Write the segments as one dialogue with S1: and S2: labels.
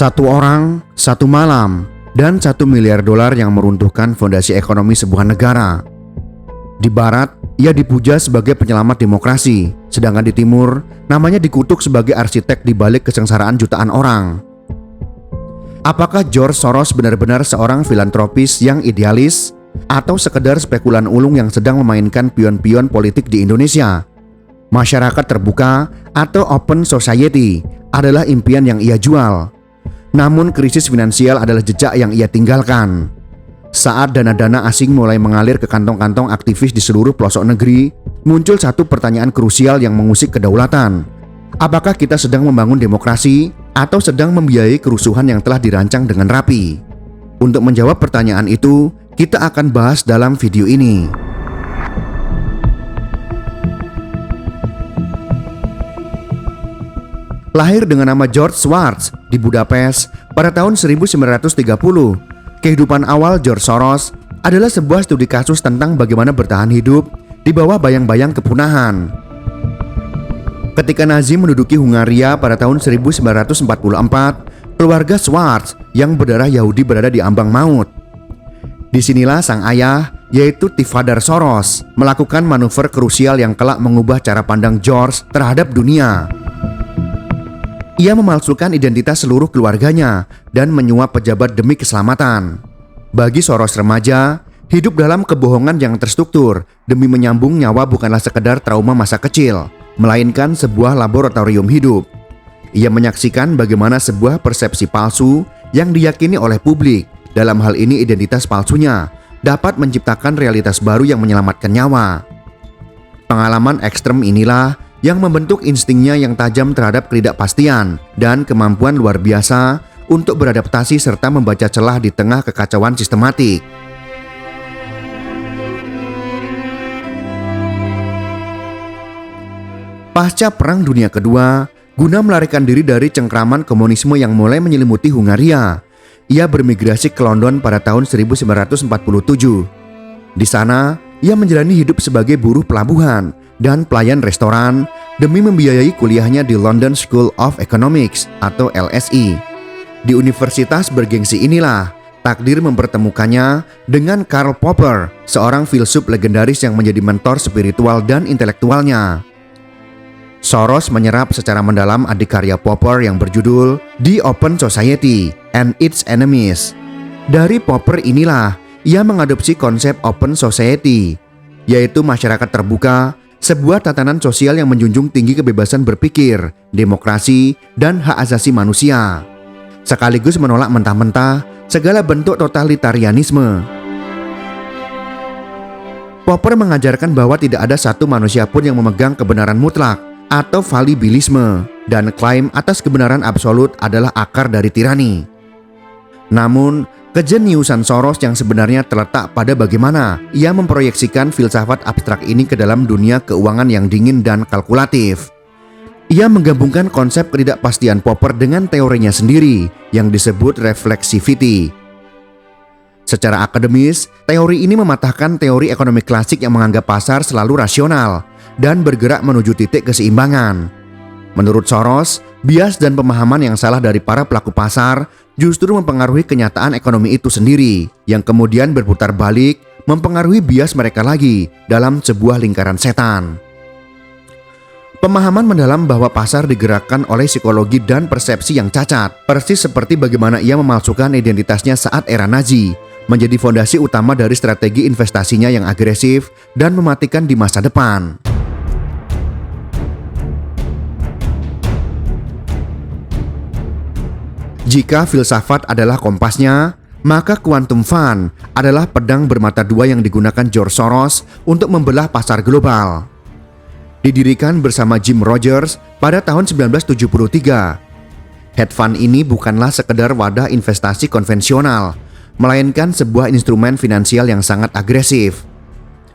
S1: Satu orang, satu malam, dan $1 miliar yang meruntuhkan fondasi ekonomi sebuah negara. Di barat, ia dipuja sebagai penyelamat demokrasi, sedangkan di timur, namanya dikutuk sebagai arsitek di balik kesengsaraan jutaan orang. Apakah George Soros benar-benar seorang filantropis yang idealis, atau sekedar spekulan ulung yang sedang memainkan pion-pion politik di Indonesia? Masyarakat terbuka atau open society adalah impian yang ia jual. Namun krisis finansial adalah jejak yang ia tinggalkan. Saat dana-dana asing mulai mengalir ke kantong-kantong aktivis di seluruh pelosok negeri, muncul satu pertanyaan krusial yang mengusik kedaulatan. Apakah kita sedang membangun demokrasi atau sedang membiayai kerusuhan yang telah dirancang dengan rapi? Untuk menjawab pertanyaan itu, kita akan bahas dalam video ini. Lahir dengan nama George Schwartz di Budapest pada tahun 1930, kehidupan awal George Soros adalah sebuah studi kasus tentang bagaimana bertahan hidup di bawah bayang-bayang kepunahan. Ketika Nazi menduduki Hungaria pada tahun 1944, keluarga Schwartz yang berdarah Yahudi berada di ambang maut. Disinilah sang ayah, yaitu Tifadar Soros, melakukan manuver krusial yang kelak mengubah cara pandang George terhadap dunia. Ia memalsukan identitas seluruh keluarganya dan menyuap pejabat demi keselamatan. Bagi Soros remaja, hidup dalam kebohongan yang terstruktur demi menyambung nyawa bukanlah sekedar trauma masa kecil, melainkan sebuah laboratorium hidup. Ia menyaksikan bagaimana sebuah persepsi palsu yang diyakini oleh publik, dalam hal ini identitas palsunya, dapat menciptakan realitas baru yang menyelamatkan nyawa. Pengalaman ekstrem inilah yang membentuk instingnya yang tajam terhadap ketidakpastian dan kemampuan luar biasa untuk beradaptasi serta membaca celah di tengah kekacauan sistematik. Pasca Perang Dunia Kedua, guna melarikan diri dari cengkraman komunisme yang mulai menyelimuti Hungaria, ia bermigrasi ke London pada tahun 1947. Di sana, ia menjalani hidup sebagai buruh pelabuhan dan pelayan restoran demi membiayai kuliahnya di London School of Economics atau LSE. Di universitas bergengsi inilah takdir mempertemukannya dengan Karl Popper, seorang filsuf legendaris yang menjadi mentor spiritual dan intelektualnya. Soros menyerap secara mendalam adikarya Popper yang berjudul The Open Society and Its Enemies. Dari Popper inilah ia mengadopsi konsep Open Society, yaitu masyarakat terbuka, sebuah tatanan sosial yang menjunjung tinggi kebebasan berpikir, demokrasi, dan hak asasi manusia, sekaligus menolak mentah-mentah segala bentuk totalitarianisme. Popper mengajarkan bahwa tidak ada satu manusia pun yang memegang kebenaran mutlak atau falibilisme, dan klaim atas kebenaran absolut adalah akar dari tirani. Namun, kejeniusan Soros yang sebenarnya terletak pada bagaimana ia memproyeksikan filsafat abstrak ini ke dalam dunia keuangan yang dingin dan kalkulatif. Ia menggabungkan konsep ketidakpastian Popper dengan teorinya sendiri yang disebut reflexivity. Secara akademis, teori ini mematahkan teori ekonomi klasik yang menganggap pasar selalu rasional dan bergerak menuju titik keseimbangan. Menurut Soros, bias dan pemahaman yang salah dari para pelaku pasar justru mempengaruhi kenyataan ekonomi itu sendiri, yang kemudian berputar balik mempengaruhi bias mereka lagi dalam sebuah lingkaran setan. Pemahaman mendalam bahwa pasar digerakkan oleh psikologi dan persepsi yang cacat, persis seperti bagaimana ia memalsukan identitasnya saat era Nazi, menjadi fondasi utama dari strategi investasinya yang agresif dan mematikan di masa depan. Jika filsafat adalah kompasnya, maka quantum fund adalah pedang bermata dua yang digunakan George Soros untuk membelah pasar global. Didirikan bersama Jim Rogers pada tahun 1973, hedge fund ini bukanlah sekedar wadah investasi konvensional, melainkan sebuah instrumen finansial yang sangat agresif.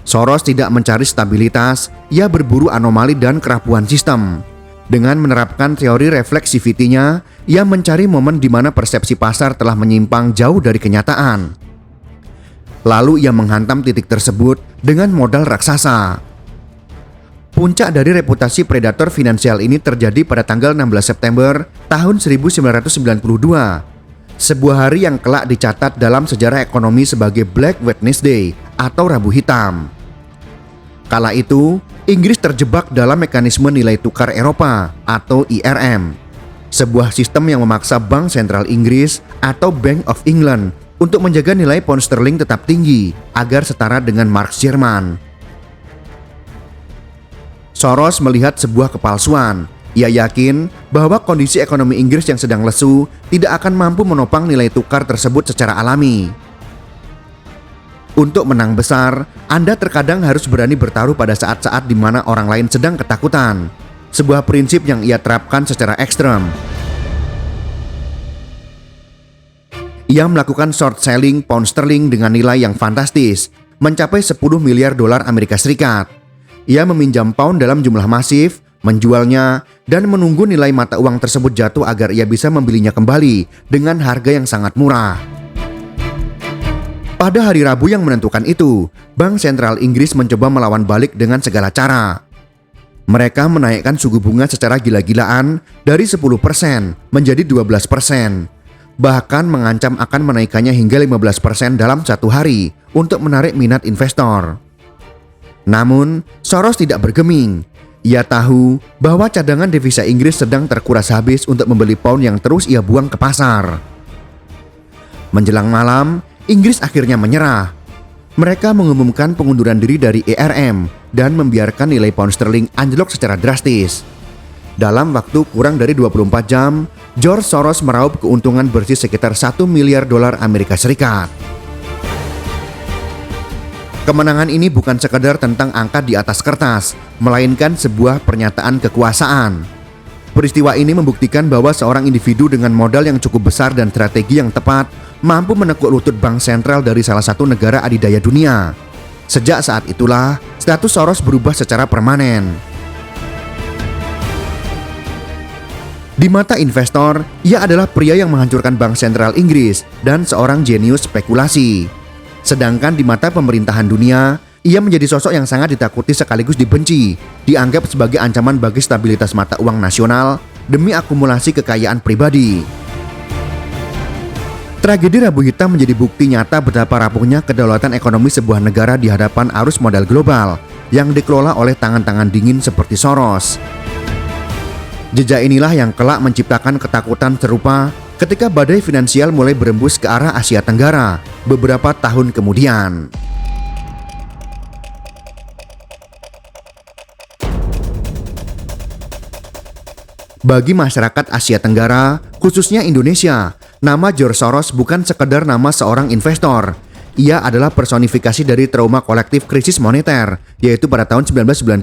S1: Soros tidak mencari stabilitas, ia berburu anomali dan kerapuhan sistem. Dengan menerapkan teori reflexivity-nya, ia mencari momen di mana persepsi pasar telah menyimpang jauh dari kenyataan. Lalu ia menghantam titik tersebut dengan modal raksasa. Puncak dari reputasi predator finansial ini terjadi pada tanggal 16 September tahun 1992. Sebuah hari yang kelak dicatat dalam sejarah ekonomi sebagai Black Wednesday atau Rabu Hitam. Kala itu, Inggris terjebak dalam mekanisme nilai tukar Eropa atau IRM, sebuah sistem yang memaksa Bank Sentral Inggris atau Bank of England untuk menjaga nilai pound sterling tetap tinggi agar setara dengan mark Jerman. Soros melihat sebuah kepalsuan. Ia yakin bahwa kondisi ekonomi Inggris yang sedang lesu tidak akan mampu menopang nilai tukar tersebut secara alami. Untuk menang besar, Anda terkadang harus berani bertaruh pada saat-saat di mana orang lain sedang ketakutan. Sebuah prinsip yang ia terapkan secara ekstrem. Ia melakukan short selling pound sterling dengan nilai yang fantastis, mencapai 10 miliar dolar Amerika Serikat. Ia meminjam pound dalam jumlah masif, menjualnya, dan menunggu nilai mata uang tersebut jatuh agar ia bisa membelinya kembali dengan harga yang sangat murah. Pada hari Rabu yang menentukan itu, Bank Sentral Inggris mencoba melawan balik dengan segala cara. Mereka menaikkan suku bunga secara gila-gilaan dari 10% menjadi 12%. Bahkan mengancam akan menaikkannya hingga 15% dalam satu hari untuk menarik minat investor. Namun, Soros tidak bergeming. Ia tahu bahwa cadangan devisa Inggris sedang terkuras habis untuk membeli pound yang terus ia buang ke pasar. Menjelang malam, Inggris akhirnya menyerah. Mereka mengumumkan pengunduran diri dari ERM dan membiarkan nilai pound sterling anjlok secara drastis. Dalam waktu kurang dari 24 jam, George Soros meraup keuntungan bersih sekitar 1 miliar dolar Amerika Serikat. Kemenangan ini bukan sekadar tentang angka di atas kertas, melainkan sebuah pernyataan kekuasaan. Peristiwa ini membuktikan bahwa seorang individu dengan modal yang cukup besar dan strategi yang tepat mampu menekuk lutut bank sentral dari salah satu negara adidaya dunia. Sejak saat itulah, status Soros berubah secara permanen. Di mata investor, ia adalah pria yang menghancurkan bank sentral Inggris dan seorang jenius spekulasi. Sedangkan di mata pemerintahan dunia, ia menjadi sosok yang sangat ditakuti sekaligus dibenci, dianggap sebagai ancaman bagi stabilitas mata uang nasional demi akumulasi kekayaan pribadi. Tragedi Rabu Hitam menjadi bukti nyata betapa rapuhnya kedaulatan ekonomi sebuah negara di hadapan arus modal global yang dikelola oleh tangan-tangan dingin seperti Soros. Jejak inilah yang kelak menciptakan ketakutan serupa ketika badai finansial mulai berembus ke arah Asia Tenggara beberapa tahun kemudian. Bagi masyarakat Asia Tenggara, khususnya Indonesia, nama George Soros bukan sekedar nama seorang investor. Ia adalah personifikasi dari trauma kolektif krisis moneter, yaitu pada tahun 1997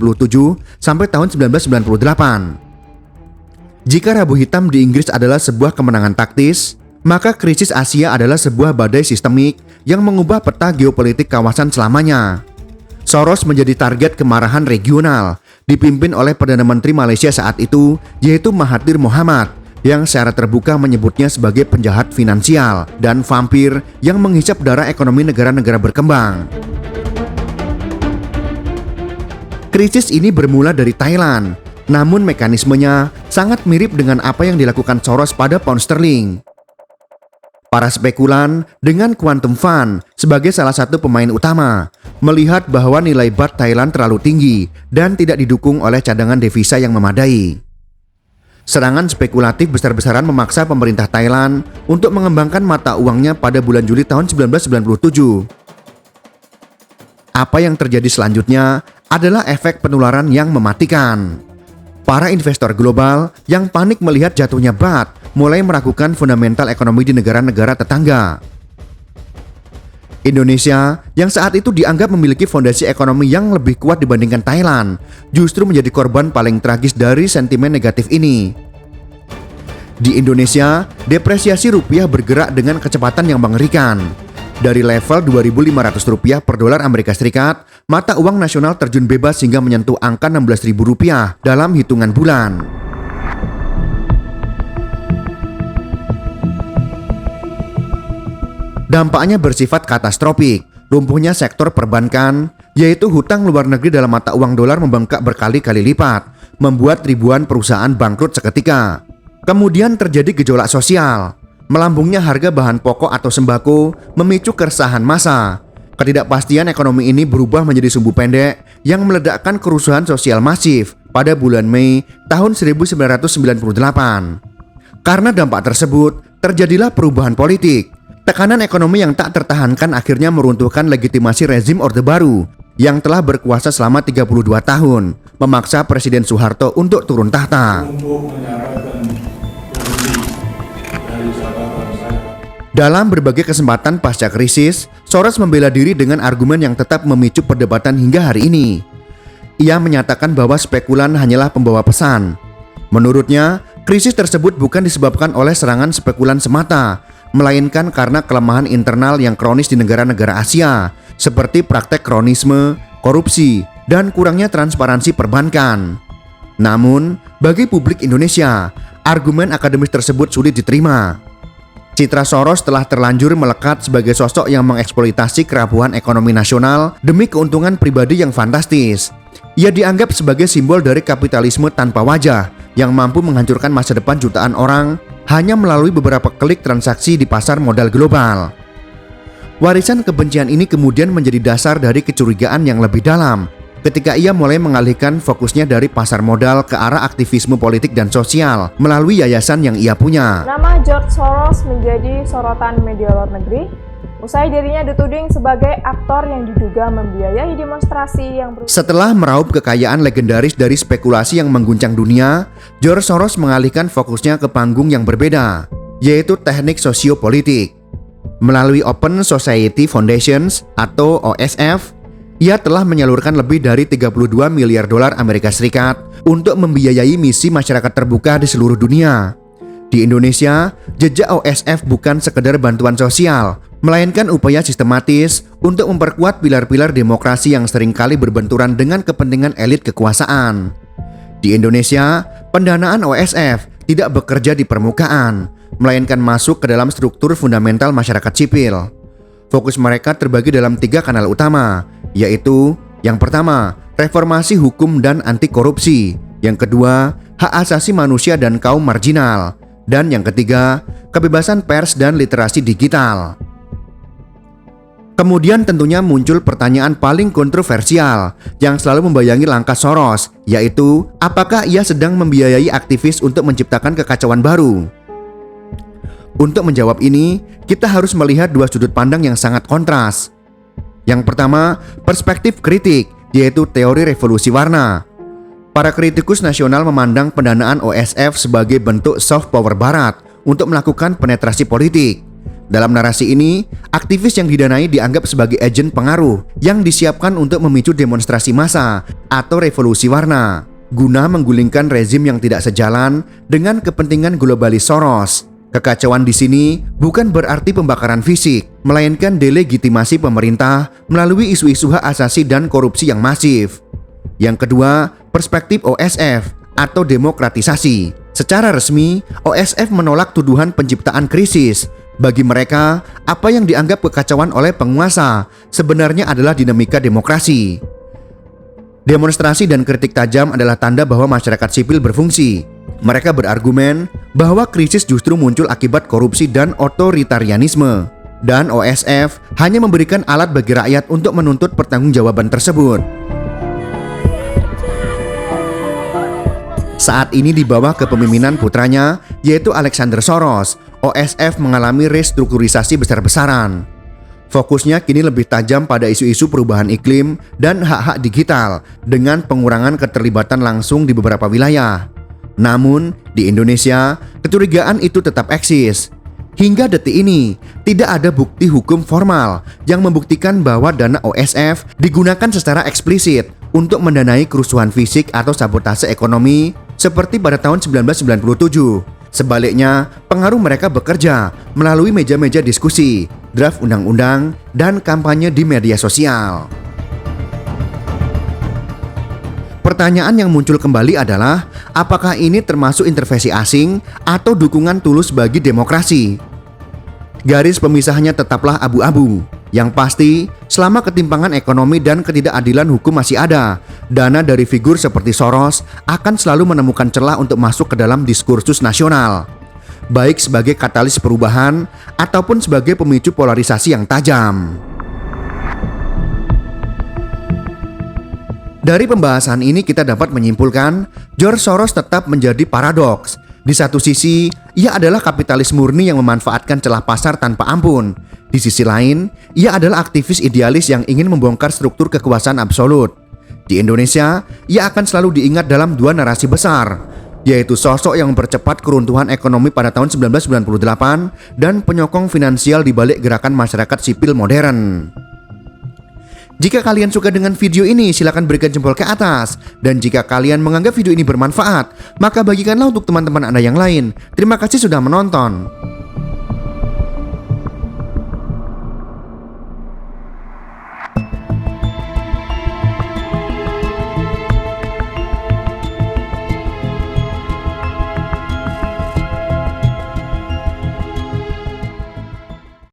S1: sampai tahun 1998. Jika Rabu Hitam di Inggris adalah sebuah kemenangan taktis, maka krisis Asia adalah sebuah badai sistemik yang mengubah peta geopolitik kawasan selamanya. Soros menjadi target kemarahan regional, dipimpin oleh Perdana Menteri Malaysia saat itu, yaitu Mahathir Mohamad, yang secara terbuka menyebutnya sebagai penjahat finansial dan vampir yang menghisap darah ekonomi negara-negara berkembang. Krisis ini bermula dari Thailand, namun mekanismenya sangat mirip dengan apa yang dilakukan Soros pada pound sterling. Para spekulan dengan Quantum Fund sebagai salah satu pemain utama melihat bahwa nilai baht Thailand terlalu tinggi dan tidak didukung oleh cadangan devisa yang memadai. Serangan spekulatif besar-besaran memaksa pemerintah Thailand untuk mengembangkan mata uangnya pada bulan Juli tahun 1997. Apa yang terjadi selanjutnya adalah efek penularan yang mematikan. Para investor global yang panik melihat jatuhnya baht mulai meragukan fundamental ekonomi di negara-negara tetangga. Indonesia, yang saat itu dianggap memiliki fondasi ekonomi yang lebih kuat dibandingkan Thailand, justru menjadi korban paling tragis dari sentimen negatif ini. Di Indonesia, depresiasi rupiah bergerak dengan kecepatan yang mengerikan. Dari level Rp2.500 per dolar Amerika Serikat, mata uang nasional terjun bebas hingga menyentuh angka Rp16.000 dalam hitungan bulan. Dampaknya bersifat katastrofik, lumpuhnya sektor perbankan, yaitu hutang luar negeri dalam mata uang dolar membengkak berkali-kali lipat, membuat ribuan perusahaan bangkrut seketika. Kemudian terjadi gejolak sosial. Melambungnya harga bahan pokok atau sembako memicu keresahan massa. Ketidakpastian ekonomi ini berubah menjadi sumbu pendek yang meledakkan kerusuhan sosial masif pada bulan Mei tahun 1998. Karena dampak tersebut, terjadilah perubahan politik. Tekanan ekonomi yang tak tertahankan akhirnya meruntuhkan legitimasi rezim Orde Baru yang telah berkuasa selama 32 tahun, memaksa Presiden Soeharto untuk turun tahta. Dalam berbagai kesempatan pasca krisis, Soros membela diri dengan argumen yang tetap memicu perdebatan hingga hari ini. Ia menyatakan bahwa spekulan hanyalah pembawa pesan. Menurutnya, krisis tersebut bukan disebabkan oleh serangan spekulan semata, melainkan karena kelemahan internal yang kronis di negara-negara Asia, seperti praktek kronisme, korupsi, dan kurangnya transparansi perbankan. Namun, bagi publik Indonesia, argumen akademis tersebut sulit diterima. Citra Soros telah terlanjur melekat sebagai sosok yang mengeksploitasi kerapuhan ekonomi nasional demi keuntungan pribadi yang fantastis. Ia dianggap sebagai simbol dari kapitalisme tanpa wajah yang mampu menghancurkan masa depan jutaan orang hanya melalui beberapa klik transaksi di pasar modal global. Warisan kebencian ini kemudian menjadi dasar dari kecurigaan yang lebih dalam ketika ia mulai mengalihkan fokusnya dari pasar modal ke arah aktivisme politik dan sosial melalui yayasan yang ia punya.
S2: Nama George Soros menjadi sorotan media luar negeri usai dirinya dituding sebagai aktor yang diduga membiayai demonstrasi yang
S1: Setelah meraup kekayaan legendaris dari spekulasi yang mengguncang dunia, George Soros mengalihkan fokusnya ke panggung yang berbeda, yaitu teknik sosiopolitik. Melalui Open Society Foundations atau OSF, ia telah menyalurkan lebih dari 32 miliar dolar Amerika Serikat untuk membiayai misi masyarakat terbuka di seluruh dunia. Di Indonesia, jejak OSF bukan sekedar bantuan sosial, melainkan upaya sistematis untuk memperkuat pilar-pilar demokrasi yang seringkali berbenturan dengan kepentingan elit kekuasaan. Di Indonesia, pendanaan OSF tidak bekerja di permukaan, melainkan masuk ke dalam struktur fundamental masyarakat sipil. Fokus mereka terbagi dalam 3 kanal utama, yaitu yang pertama, reformasi hukum dan anti korupsi, yang kedua, hak asasi manusia dan kaum marginal, dan yang ketiga, kebebasan pers dan literasi digital. Kemudian tentunya muncul pertanyaan paling kontroversial yang selalu membayangi langkah Soros, yaitu apakah ia sedang membiayai aktivis untuk menciptakan kekacauan baru? Untuk menjawab ini, kita harus melihat 2 sudut pandang yang sangat kontras. Yang pertama, perspektif kritik, yaitu teori revolusi warna. Para kritikus nasional memandang pendanaan OSF sebagai bentuk soft power barat untuk melakukan penetrasi politik. Dalam narasi ini, aktivis yang didanai dianggap sebagai agen pengaruh yang disiapkan untuk memicu demonstrasi massa atau revolusi warna, guna menggulingkan rezim yang tidak sejalan dengan kepentingan globalis Soros. Kekacauan di sini bukan berarti pembakaran fisik, melainkan delegitimasi pemerintah melalui isu-isu hak asasi dan korupsi yang masif. Yang kedua, perspektif OSF atau demokratisasi. Secara resmi, OSF menolak tuduhan penciptaan krisis. Bagi mereka, apa yang dianggap kekacauan oleh penguasa sebenarnya adalah dinamika demokrasi. Demonstrasi dan kritik tajam adalah tanda bahwa masyarakat sipil berfungsi. Mereka berargumen bahwa krisis justru muncul akibat korupsi dan otoritarianisme, dan OSF hanya memberikan alat bagi rakyat untuk menuntut pertanggungjawaban tersebut. Saat ini di bawah kepemimpinan putranya, yaitu Alexander Soros, OSF mengalami restrukturisasi besar-besaran. Fokusnya kini lebih tajam pada isu-isu perubahan iklim dan hak-hak digital dengan pengurangan keterlibatan langsung di beberapa wilayah. Namun, di Indonesia, kecurigaan itu tetap eksis. Hingga detik ini, tidak ada bukti hukum formal yang membuktikan bahwa dana OSF digunakan secara eksplisit untuk mendanai kerusuhan fisik atau sabotase ekonomi seperti pada tahun 1997. Sebaliknya, pengaruh mereka bekerja melalui meja-meja diskusi, draft undang-undang, dan kampanye di media sosial. Pertanyaan yang muncul kembali adalah, apakah ini termasuk intervensi asing atau dukungan tulus bagi demokrasi? Garis pemisahnya tetaplah abu-abu. Yang pasti, selama ketimpangan ekonomi dan ketidakadilan hukum masih ada, dana dari figur seperti Soros akan selalu menemukan celah untuk masuk ke dalam diskursus nasional, baik sebagai katalis perubahan ataupun sebagai pemicu polarisasi yang tajam. Dari pembahasan ini kita dapat menyimpulkan, George Soros tetap menjadi paradoks. Di satu sisi, ia adalah kapitalis murni yang memanfaatkan celah pasar tanpa ampun. Di sisi lain, ia adalah aktivis idealis yang ingin membongkar struktur kekuasaan absolut. Di Indonesia, ia akan selalu diingat dalam dua narasi besar, yaitu sosok yang mempercepat keruntuhan ekonomi pada tahun 1998 dan penyokong finansial di balik gerakan masyarakat sipil modern. Jika kalian suka dengan video ini, silakan berikan jempol ke atas. Dan jika kalian menganggap video ini bermanfaat, maka bagikanlah untuk teman-teman Anda yang lain. Terima kasih sudah menonton.